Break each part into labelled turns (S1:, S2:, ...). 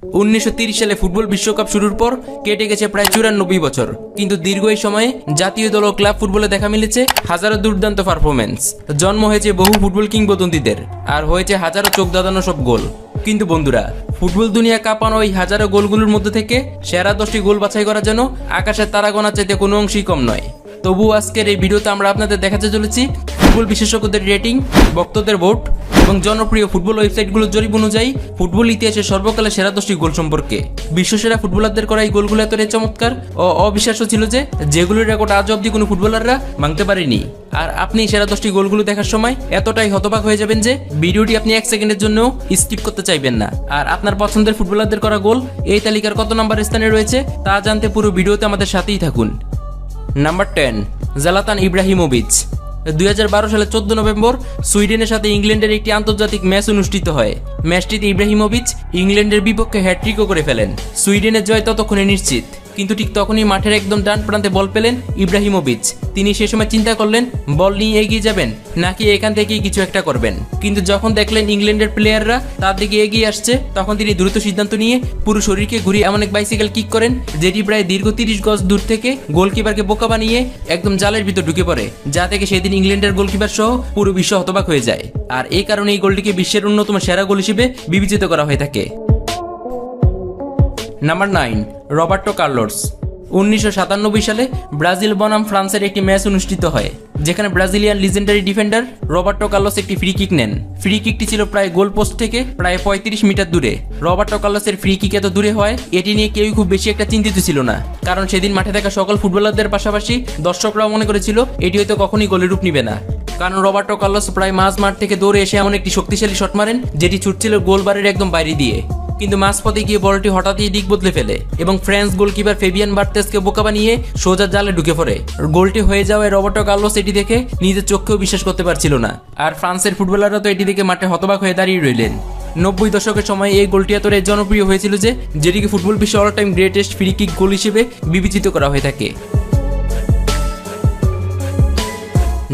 S1: 1930 সালে ফুটবল বিশ্বকাপ শুরুর পর কেটে গেছে প্রায় 94 বছর, কিন্তু দীর্ঘ এই সময়ে জাতীয় দল ও ক্লাব ফুটবলে দেখা মিলেছে হাজারো দুর্দান্ত পারফরমেন্স। জন্ম হয়েছে বহু ফুটবল কিংবদন্তিদের, আর হয়েছে হাজারো চোখ ধাঁধানো সব গোল। কিন্তু বন্ধুরা, ফুটবল দুনিয়া কাঁপানো ওই হাজারো গোলগুলোর মধ্যে থেকে সেরা 10টি গোল বাছাই করার জন্য আকাশের তারা গোনা চাইতে কোনো অংশই কম নয়। তবুও আজকের এই ভিডিওতে আমরা আপনাদের দেখাতে চলেছি ফুটবল বিশেষজ্ঞদের রেটিং, ভক্তদের ভোট এবং জনপ্রিয় ফুটবল ওয়েবসাইটগুলোর জরিপ অনুযায়ী ফুটবল ইতিহাসের সর্বকালের সেরা 10টি গোল সম্পর্কে। বিশ্বসেরা ফুটবলারদের করা এই গোলগুলো এতটাই চমৎকার ও অবিশ্বাস্য ছিল যে যেগুলোর রেকর্ড আজ অব্দি কোনো ফুটবলাররা ভাঙতে পারেনি। আর আপনি সেরা 10টি গোলগুলো দেখার সময় এতটাই হতবাক হয়ে যাবেন যে ভিডিওটি আপনি 1 সেকেন্ডের জন্য স্কিপ করতে চাইবেন না। আর আপনার পছন্দের ফুটবলারদের করা গোল এই তালিকার কত নম্বর স্থানে রয়েছে তা জানতে পুরো ভিডিওতে আমাদের সাথেই থাকুন। Number 10, জালাতান Ibrahimovic. 2012 সালের 14 নভেম্বর সুইডেনের সাথে ইংল্যান্ডের একটি আন্তর্জাতিক ম্যাচ অনুষ্ঠিত হয়। ম্যাচটিতে ইব্রাহিমোভিচ ইংল্যান্ডের বিপক্ষে হ্যাট্রিকও করে ফেলেন। সুইডেনের জয় ততক্ষণে নিশ্চিত, কিন্তু ঠিক তখনই মাঠের একদম ডান প্রান্তে বল পেলেন ইব্রাহিমোভিচ। তিনি সে সময় চিন্তা করলেন বল নিয়ে এগিয়ে যাবেন নাকি এখান থেকেই কিছু একটা করবেন। কিন্তু যখন দেখলেন ইংল্যান্ডের প্লেয়াররা তার দিকে এগিয়ে আসছে, তখন তিনি দ্রুত সিদ্ধান্ত নিয়ে পুরো শরীরকে ঘুরিয়ে এমন এক বাইসাইকেল কিক করেন যেটি প্রায় দীর্ঘ 30 গজ দূর থেকে গোলকিপারকে বোকা বানিয়ে একদম জালের ভিতর ঢুকে পড়ে, যা থেকে সেদিন ইংল্যান্ডের গোলকিপার সহ পুরো বিশ্ব হতবাক হয়ে যায়। আর এই কারণে এই গোলটিকে বিশ্বের অন্যতম সেরা গোল হিসেবে বিবেচিত করা হয়ে থাকে। Number 9, Roberto Carlos. 1997 সালে ব্রাজিল বনাম ফ্রান্সের একটি ম্যাচ অনুষ্ঠিত হয়, যেখানে Brazilian legendary defender Roberto Carlos একটি ফ্রি কিক নেন। ফ্রি কিকটি ছিল প্রায় গোল পোস্ট থেকে প্রায় 35 মিটার দূরে। রবার্টো কার্লোসের ফ্রি কিক এত দূরে হয় এটি নিয়ে কেউই খুব বেশি একটা চিন্তিত ছিল না, কারণ সেদিন মাঠে থাকা সকল ফুটবলারদের পাশাপাশি দর্শকরাও মনে করেছিল এটি হয়তো কখনই গোলের রূপ নিবে না। কারণ রবার্টো কার্লোস প্রায় মাঝ মাঠ থেকে দৌড়ে এসে এমন একটি শক্তিশালী শট মারেন যেটি ছুটছিল গোলবারের একদম বাইরে দিয়ে, কিন্তু মাঝপথে গিয়ে বলটি হঠাৎই দিক বদলে ফেলে এবং ফ্রান্স গোলকিপার ফেবিয়ান বার্তেসকে বোকা বানিয়ে সোজা জালে ঢুকে পড়ে। গোলটি হয়ে যাওয়ায় রবার্টো কার্লোস এটি দেখে নিজের চোখেও বিশ্বাস করতে পারছিল না, আর ফ্রান্সের ফুটবলাররা তো এটি দেখে মাঠে হতবাক হয়ে দাঁড়িয়ে রইলেন। 90 দশকের সময় এই গোলটি এতটাই জনপ্রিয় হয়েছিল যে যেটিকে ফুটবল বিশ্বে all time greatest free kick goal হিসেবে বিবেচিত করা হয়ে থাকে।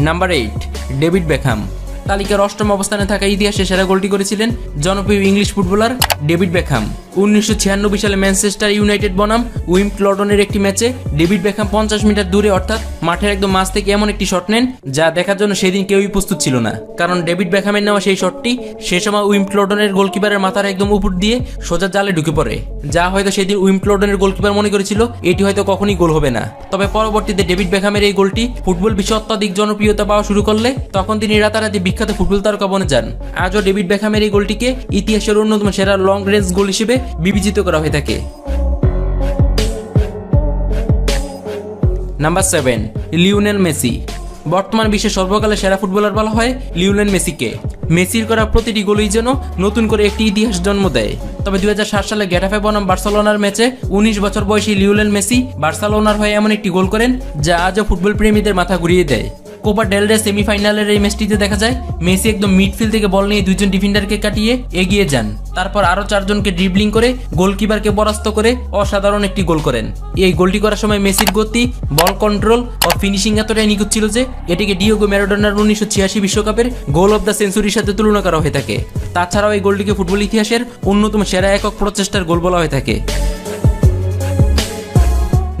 S1: Number 8, David Beckham. তালিকার 8ম অবস্থানে থাকা ইতিহাসে সেরা গোলটি করেছিলেন জনপ্রিয় ইংলিশ ফুটবলার ডেভিড বেকহ্যাম। 1996 সালে ম্যানচেস্টার ইউনাইটেড বনাম উইম্বলডনের একটি ম্যাচে ডেভিড বেকহ্যাম 50 মিটার দূরে অর্থাৎ মাঠের একদম মাঝ থেকে এমন একটি শট নেন যা দেখার জন্য সেদিন কেউই প্রস্তুত ছিল না, কারণ ডেভিড বেকহ্যামের নেওয়া সেই শটটি সে সময় উইম্বলডনের গোলকিপারের মাথার একদম উপর দিয়ে সোজা জালে ঢুকে পড়ে, যা হয়তো সেদিন উইম্বলডনের গোলকিপার মনে করেছিল এটি হয়তো কখনই গোল হবে না। তবে পরবর্তীতে ডেভিড বেকহ্যামের এই গোলটি ফুটবল বিশ্বে অত্যাধিক জনপ্রিয়তা পাওয়া শুরু করলে তখন তিনি রাতারাতি বিখ্যাত ফুটবল তারকা বনে যান। আজও ডেভিড বেকহ্যামের এই গোলটিকে ইতিহাসের অন্যতম সেরা লং রেঞ্জ গোল হিসেবে বিবেচিত করা হয়ে থাকে। Number 7, Lionel Messi. বর্তমান বিশ্বের সর্বকালের সেরা ফুটবলার বলা হয় লিওনেল মেসিকে। মেসির করা প্রতিটি গোলই যেন নতুন করে একটি ইতিহাস জন্ম দেয়। তবে 2007 সালে গেটাফে বনাম বার্সেলোনার ম্যাচে 19 বছর বয়সী লিওনেল মেসি বার্সেলোনার হয়ে এমন একটি গোল করেন যা আজও ফুটবল প্রেমীদের মাথা ঘুরিয়ে দেয়। কোপা ডেল রে সেমিফাইনালের এই ম্যাচটিতে দেখা যায় মেসি একদম মিডফিল্ড থেকে বল নিয়ে 2জন ডিফেন্ডারকে কাটিয়ে এগিয়ে যান, তারপর আরো 4 জনকে ড্রিবলিং করে গোলকিপারকে পরাস্ত করে অসাধারণ একটি গোল করেন। এই গোলটি করার সময় মেসির গতি, বল কন্ট্রোল ও ফিনিশিং এতটাই নিখুঁত ছিল যে এটিকে ডিয়েগো ম্যারাডোনার 1986 বিশ্বকাপের গোল অব দ্য সেঞ্চুরির সাথে তুলনা করা হয়ে থাকে। তাছাড়াও এই গোলটিকে ফুটবল ইতিহাসের অন্যতম সেরা একক প্রচেষ্টার গোল বলা হয়ে থাকে।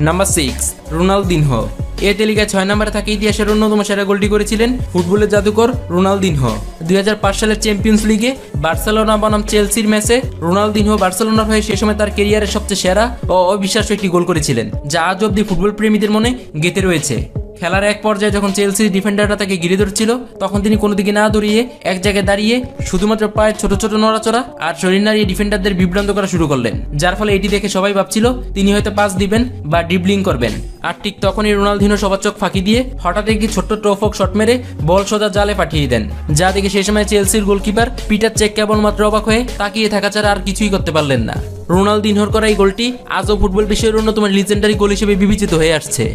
S1: Number 6, Ronaldinho. এই তালিকায় 6 নম্বরে থাকে ইতিহাসের অন্যতম সেরা গোলটি করেছিলেন ফুটবলের জাদুকর রোনালদিনহো। 2005 সালের চ্যাম্পিয়ন্স লিগে বার্সেলোনা বনাম চেলসির ম্যাচে রোনালদিনহো বার্সেলোনার হয়ে সে সময় তার ক্যারিয়ারের সবচেয়ে সেরা ও অবিশ্বাস্য একটি গোল করেছিলেন, যা আজ অব্দি ফুটবল প্রেমীদের মনে গেঁথে রয়েছে। খেলার এক পর্যায়ে যখন চেলসির ডিফেন্ডাররা তাকে ঘিরে ধরছিল, তখন তিনি কোনো দিকে না দৌড়িয়ে এক জায়গায় দাঁড়িয়ে শুধুমাত্র পায়ের ছোট ছোট নড়াচড়া আর শরীর নাড়িয়ে ডিফেন্ডারদের বিভ্রান্ত করা শুরু করলেন, যার ফলে এটি দেখে সবাই ভাবছিল তিনি হয়তো পাস দিবেন বা ড্রিবলিং করবেন। আর ঠিক তখনই রোনালদিনহো সবার চোখ ফাঁকি দিয়ে হঠাৎ একটি ছোট্ট টোফক শট মেরে বল সোজা জালে পাঠিয়ে দেন, যা দেখে সেই সময় চেলসির গোলকিপার পিটার চেক কেবলমাত্র অবাক হয়ে তাকিয়ে থাকা ছাড়া আর কিছুই করতে পারলেন না। রোনালদিনহোর করা এই গোলটি আজও ফুটবল বিশ্বের অন্যতম লিজেন্ডারি গোল হিসেবে বিবেচিত হয়ে আসছে।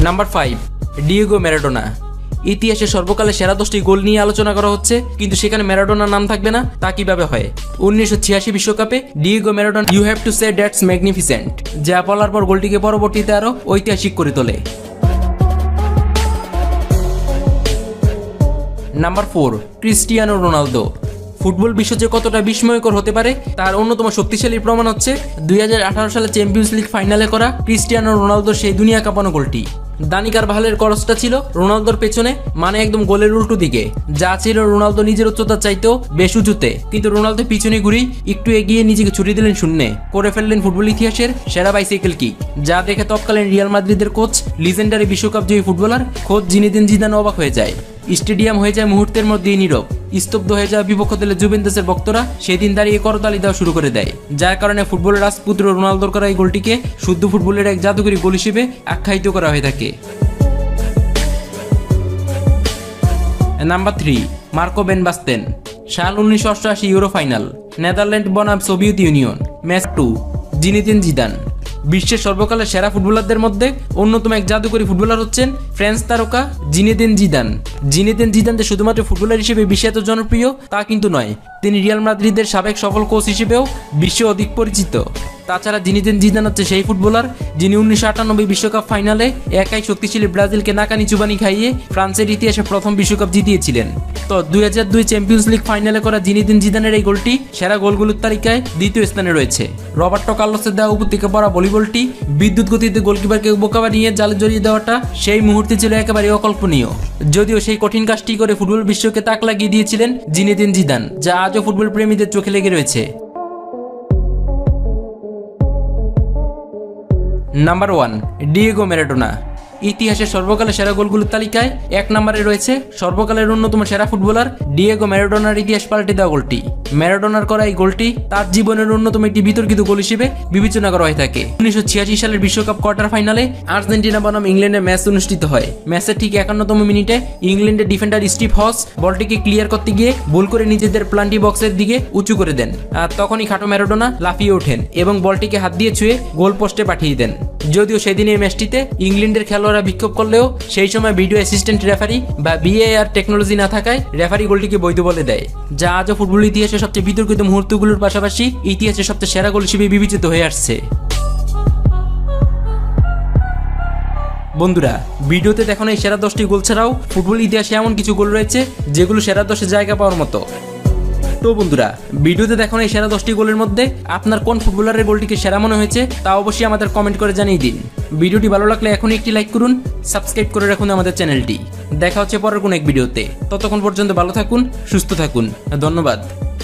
S1: Number 5, Diego Maradona. ইতিহাসে সর্বকালের সেরা 10টি গোল নিয়ে আলোচনা করা হচ্ছে, কিন্তু সেখানে ম্যারাডোনার নাম থাকবে না তা কিভাবে হয়? 1986 বিশ্বকাপে Diego Maradona you have to say that's magnificent, যা বলার পর গোলটিকে পরবর্তীতে আরো ঐতিহাসিক করে তোলে। Number 4, Cristiano Ronaldo. ফুটবল বিশ্ব যে কতটা বিস্ময়কর হতে পারে তার অন্যতম শক্তিশালী প্রমাণ হচ্ছে 2018 সালে চ্যাম্পিয়ন্স লিগ ফাইনালে করা ক্রিস্টিয়ানো রোনালদোর সেই দুনিয়া কাঁপানো গোলটি। দানি কারভালের ক্রসটা ছিল রোনালদোর পেছনে, মানে একদম গোলের উল্টো দিকে, যা ছিল রোনালদো নিজের উচ্চতার চাইতেও বেশ উঁচুতে, কিন্তু রোনালদো পিছনে ঘুরি একটু এগিয়ে নিজেকে ছুটি দিলেন শূন্যে, করে ফেললেন ফুটবল ইতিহাসের সেরা বাইসাইকেল কিক, যা দেখে তৎকালীন রিয়াল মাদ্রিদের কোচ, লিজেন্ডারি বিশ্বকাপ জয়ী ফুটবলার কোচ জিনেদিন জিদান অবাক হয়ে যায়। স্টেডিয়াম হয়ে যায় মুহূর্তের মধ্যেই নীরব, স্তব্ধ হয়ে যাওয়া বিপক্ষ দলের জুভেন্টাসের ভক্তরা সেদিন দাঁড়িয়ে করতালি দেওয়া শুরু করে দেয়, যার কারণে ফুটবলের রাজপুত্র রোনালদোর করা এই গোলটিকে শুদ্ধ ফুটবলের এক জাদুকরী গোল হিসেবে আখ্যায়িত করা হয়ে থাকে। Number 3, Marco van Basten. সাল 1988 ইউরো ফাইনাল, নেদারল্যান্ড বনাম Soviet union. Match 2, Zinedine Zidane. বিশ্বের সর্বকালের সেরা ফুটবলারদের মধ্যে অন্যতম এক জাদুকরী ফুটবলার হচ্ছেন ফ্রান্স তারকা জিনেদিন জিদান। জিনেদিন জিদান যে শুধুমাত্র ফুটবলার হিসেবে বিশ্বে এত জনপ্রিয় তা কিন্তু নয়, তিনি রিয়াল মাদ্রিদের সাবেক সফল কোচ হিসেবেও বিশ্বে অধিক পরিচিত। তাছাড়া জিনেদিন জিদান হচ্ছে সেই ফুটবলার যিনি 1998 বিশ্বকাপ ফাইনালে একাই শক্তিশালী ব্রাজিলকে নাকানি চুবানি খাইয়ে ফ্রান্সের ইতিহাসে প্রথম বিশ্বকাপ জিতিয়েছিলেন। তো 2002 চ্যাম্পিয়ন্স লিগ ফাইনালে করা জিনেদিন জিদানের এই গোলটি সেরা গোলগুলোর তালিকায় দ্বিতীয় স্থানে রয়েছে। রবার্টো কার্লোসের দেওয়া উপর থেকে পড়া ভলিবলটি বিদ্যুৎ গতিতে গোলকিপারকে বোকা বানিয়ে জালে জড়িয়ে দেওয়াটা সেই মুহূর্তে ছিল একেবারে অকল্পনীয়। যদিও সেই কঠিন কাজটি করে ফুটবল বিশ্বকে তাক লাগিয়ে দিয়েছিলেন জিনেদিন জিদান, যা আজও ফুটবল প্রেমীদের চোখে লেগে রয়েছে। Number 1, Diego Maradona. ইতিহাসের সর্বকালের সেরা গোলগুলোর তালিকায় 1 নম্বরে রয়েছে সর্বকালের অন্যতম সেরা ফুটবলার ডিয়েগো ম্যারাডোনার ইতিহাস পাল্টে দেওয়া গোলটি। ম্যারাডোনার করা এই গোলটি তার জীবনের অন্যতম একটি বিতর্কিত গোল হিসেবে বিবেচনা করা হয়ে থাকে। 1986 সালের বিশ্বকাপ কোয়ার্টার ফাইনালে আর্জেন্টিনা বনাম ইংল্যান্ডের ম্যাচ অনুষ্ঠিত হয়। ম্যাচের ঠিক 51তম মিনিটে ইংল্যান্ডের ডিফেন্ডার স্টিভ হস বলটিকে ক্লিয়ার করতে গিয়ে ভুল করে নিজেদের প্লান্টি বক্সের দিকে উঁচু করে দেন, আর তখনই খাটো ম্যারাডোনা লাফিয়ে ওঠেন এবং বলটিকে হাত দিয়ে ছুঁয়ে গোল পোস্টে পাঠিয়ে দেন। যদিও সেদিন এই ম্যাচটিতে ইংল্যান্ডের খেলোয়াড়রা বিক্ষোভ করলেও সেই সময় ভিডিও অ্যাসিস্ট্যান্ট রেফারি বা VAR টেকনোলজি না থাকায় রেফারি গোলটিকে বৈধ বলে দেয়, যা আজও ফুটবল ইতিহাসে সবচেয়ে বিতর্কিত মুহূর্তগুলোর পাশাপাশি ইতিহাসের সবচেয়ে সেরা গোল হিসেবে বিবেচিত হয়ে আসছে। বন্ধুরা, ভিডিওতে দেখানো এই সেরা 10টি গোল ছাড়াও ফুটবল ইতিহাসে এমন কিছু গোল রয়েছে যেগুলো সেরা 10-এ জায়গা পাওয়ার মতো। তো বন্ধুরা, ভিডিওতে দেখানো এই সেরা 10টি গোলের মধ্যে আপনার কোন ফুটবলারের গোলটিকে সেরা মনে হয়েছে তা অবশ্যই আমাদের কমেন্ট করে জানিয়ে দিন। ভিডিওটি ভালো লাগলে এখনই একটি লাইক করুন, সাবস্ক্রাইব করে রাখুন আমাদের চ্যানেলটি। দেখা হচ্ছে পরের কোন এক ভিডিওতে। ততক্ষণ পর্যন্ত ভালো থাকুন, সুস্থ থাকুন। ধন্যবাদ।